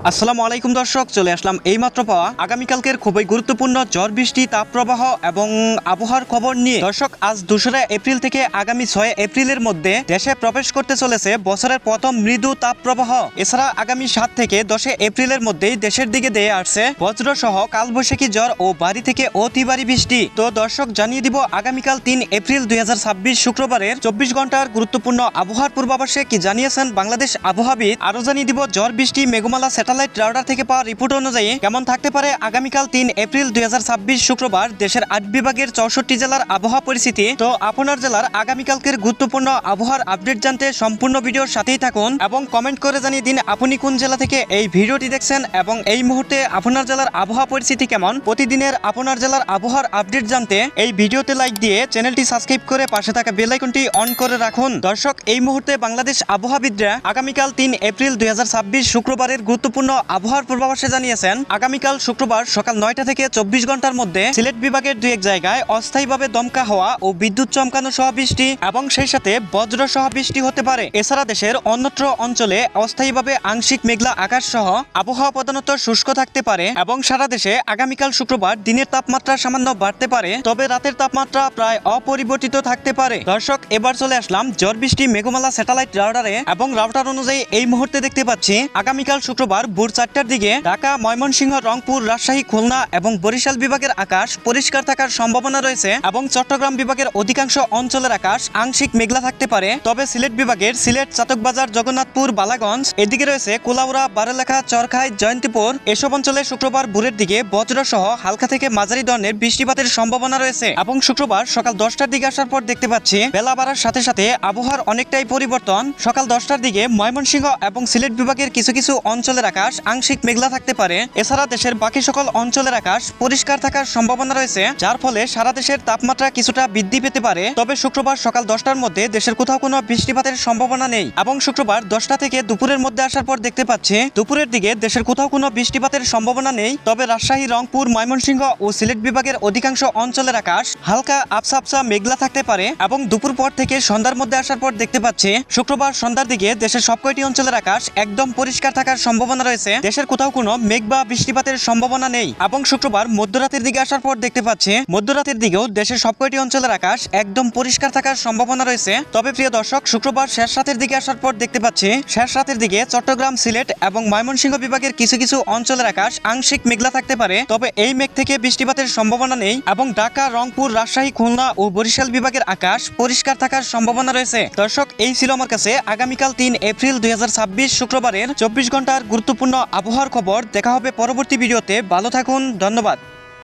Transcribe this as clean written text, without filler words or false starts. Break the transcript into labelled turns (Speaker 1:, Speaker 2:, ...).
Speaker 1: আসসালামু আলাইকুম দর্শক, চলে আসলাম এইমাত্র পাওয়া আগামীকালকের খুবই গুরুত্বপূর্ণ ঝড় বৃষ্টি তাপপ্রবাহ এবং আবহাওয়ার খবর নিয়ে। দর্শক, আজ 2রা এপ্রিল থেকে আগামী 6 এপ্রিলের মধ্যে দেশে প্রবেশ করতে চলেছে বছরের প্রথম মৃদু তাপপ্রবাহ। এছাড়া আগামী 7 থেকে 10 এপ্রিলের মধ্যেই দেশের দিকে দিয়ে আসছে বজ্র সহ কালবৈশাখী ঝড় ও ভারী থেকে অতি ভারী বৃষ্টি। তো দর্শক, জানিয়ে দিব আগামীকাল 3 এপ্রিল 2026 শুক্রবারের 24 ঘন্টার গুরুত্বপূর্ণ আবহাওয়ার পূর্বাভাসে কি জানিয়েছেন বাংলাদেশ আবহাওয়াবিদ। আরো জানিয়ে দিব ঝড় বৃষ্টি মেঘমালা স্যাটেলাইট রাডার থেকে পাওয়া রিপোর্ট অনুযায়ী কেমন থাকতে পারে আগামীকাল 3 এপ্রিল 2026 শুক্রবার দেশের 8 বিভাগের 64 জেলার আবহাওয়া পরিস্থিতি। তো আপনার জেলার আগামীকালকের গুরুত্বপূর্ণ আবহাওয়ার আপডেট জানতে সম্পূর্ণ ভিডিওর সাথেই থাকুন এবং কমেন্ট করে জানিয়ে দিন আপনি কোন জেলা থেকে এই ভিডিওটি দেখছেন এবং এই মুহূর্তে আপনার জেলার আবহাওয়া পরিস্থিতি কেমন। প্রতিদিনের আপনার জেলার আবহাওয়ার আপডেট জানতে এই ভিডিওতে লাইক দিয়ে চ্যানেলটি সাবস্ক্রাইব করে পাশে থাকা বেল আইকনটি অন করে রাখুন। দর্শক, এই মুহূর্তে বাংলাদেশ আবহাওয়াবিদরা আগামীকাল 3 এপ্রিল 2026 শুক্রবারের গুরুত্বপূর্ণ আবহাওয়ার পূর্বাভাসে জানিয়েছেন আগামীকাল শুক্রবার সকাল 9টা থেকে 24 ঘন্টার মধ্যে সিলেট বিভাগের 2-1 জায়গায় অস্থায়ীভাবে দমকা হওয়া ও বিদ্যুৎ চমকানো সহ বৃষ্টি এবং সেই সাথে বজ্র সহ বৃষ্টি হতে পারে। এছাড়া দেশের অন্যত্র অঞ্চলে অস্থায়ীভাবে আংশিক মেঘলা আকাশ সহ আবহাওয়া প্রধানত শুষ্ক থাকতে পারে এবং সারা দেশে আগামীকাল শুক্রবার দিনের তাপমাত্রা সামান্য বাড়তে পারে, তবে রাতের তাপমাত্রা প্রায় অপরিবর্তিত থাকতে পারে। দর্শক, এবার চলে আসলাম ঝড় বৃষ্টি মেঘমালা স্যাটেলাইট রাডারে এবং রাউটার অনুযায়ী এই মুহূর্তে দেখতে পাচ্ছি আগামীকাল শুক্রবার ভোর 4টার দিকে ঢাকা, ময়মনসিংহ, রংপুর, রাজশাহী, খুলনা এবং বরিশাল বিভাগের আকাশ পরিষ্কার থাকার সম্ভাবনা রয়েছে এবং চট্টগ্রাম বিভাগের অধিকাংশ অঞ্চলের আকাশ আংশিক মেঘলা থাকতে পারে। তবে সিলেট বিভাগের সিলেট, চাতকবাজার, জগন্নাথপুর, বালাগঞ্জ এদিকে রয়েছে কুলাউড়া, বারেলেখা, চরখাই, জয়ন্তীপুর এসব অঞ্চলে শুক্রবার ভোরের দিকে বজ্র সহ হালকা থেকে মাঝারি ধরনের বৃষ্টিপাতের সম্ভাবনা রয়েছে এবং শুক্রবার সকাল 10টার দিকে আসার পর দেখতে পাচ্ছি বেলা বাড়ার সাথে সাথে আবহাওয়ার অনেকটাই পরিবর্তন। সকাল 10টার দিকে ময়মনসিংহ এবং সিলেট বিভাগের কিছু কিছু অঞ্চলের আকাশ আংশিক মেঘলা থাকতে পারে। এছাড়া দেশের বাকি সকল অঞ্চলের আকাশ পরিষ্কার থাকার সম্ভাবনা রয়েছে, যার ফলে সারা দেশের তাপমাত্রা কিছুটা বৃদ্ধি পেতে পারে। তবে শুক্রবার সকাল 10টার মধ্যে দেশের কোথাও কোনো বৃষ্টিপাতের সম্ভাবনা নেই এবং শুক্রবার 10টা থেকে দুপুরের মধ্যে আসার পর দেখতে পাচ্ছি দুপুরের দিকে দেশের কোথাও কোনো বৃষ্টিপাতের সম্ভাবনা নেই। তবে রাজশাহী, রংপুর, ময়মনসিংহ ও সিলেট বিভাগের অধিকাংশ অঞ্চলের আকাশ হালকা আবসা আবসা মেঘলা থাকতে পারে এবং দুপুর পর থেকে সন্ধ্যার মধ্যে আসার পর দেখতে পাচ্ছি শুক্রবার সন্ধ্যার দিকে দেশের সবকয়টি অঞ্চলের আকাশ একদম পরিষ্কার থাকার সম্ভাবনা রয়েছে। দেশের কোথাও কোনো মেঘ বা বৃষ্টিপাতের সম্ভাবনা নেই এবং শুক্রবার মধ্যরাতের দিকে আসার পর দেখতে পাচ্ছি মধ্যরাতের দিকেও দেশের সবকয়টি অঞ্চলের আকাশ একদম পরিষ্কার থাকার সম্ভাবনা রয়েছে। তবে প্রিয় দর্শক, শুক্রবার শেষ রাতের দিকে আসার পর দেখতে পাচ্ছি শেষ রাতের দিকে চট্টগ্রাম, সিলেট এবং ময়মনসিংহ বিভাগের কিছু কিছু অঞ্চলের আকাশ আংশিক মেঘলা থাকতে পারে, তবে এই মেঘ থেকে বৃষ্টিপাতের সম্ভাবনা নেই এবং ঢাকা, রংপুর, রাজশাহী, খুলনা ও বরিশাল বিভাগের আকাশ পরিষ্কার থাকার সম্ভাবনা রয়েছে। দর্শক, এই ছিল আমার কাছে আগামীকাল 3 এপ্রিল 2026 শুক্রবারের 24 ঘন্টার গুরুত্বপূর্ণ আবহাওয়ার খবর। দেখা হবে পরবর্তী ভিডিওতে। ভালো থাকুন, ধন্যবাদ।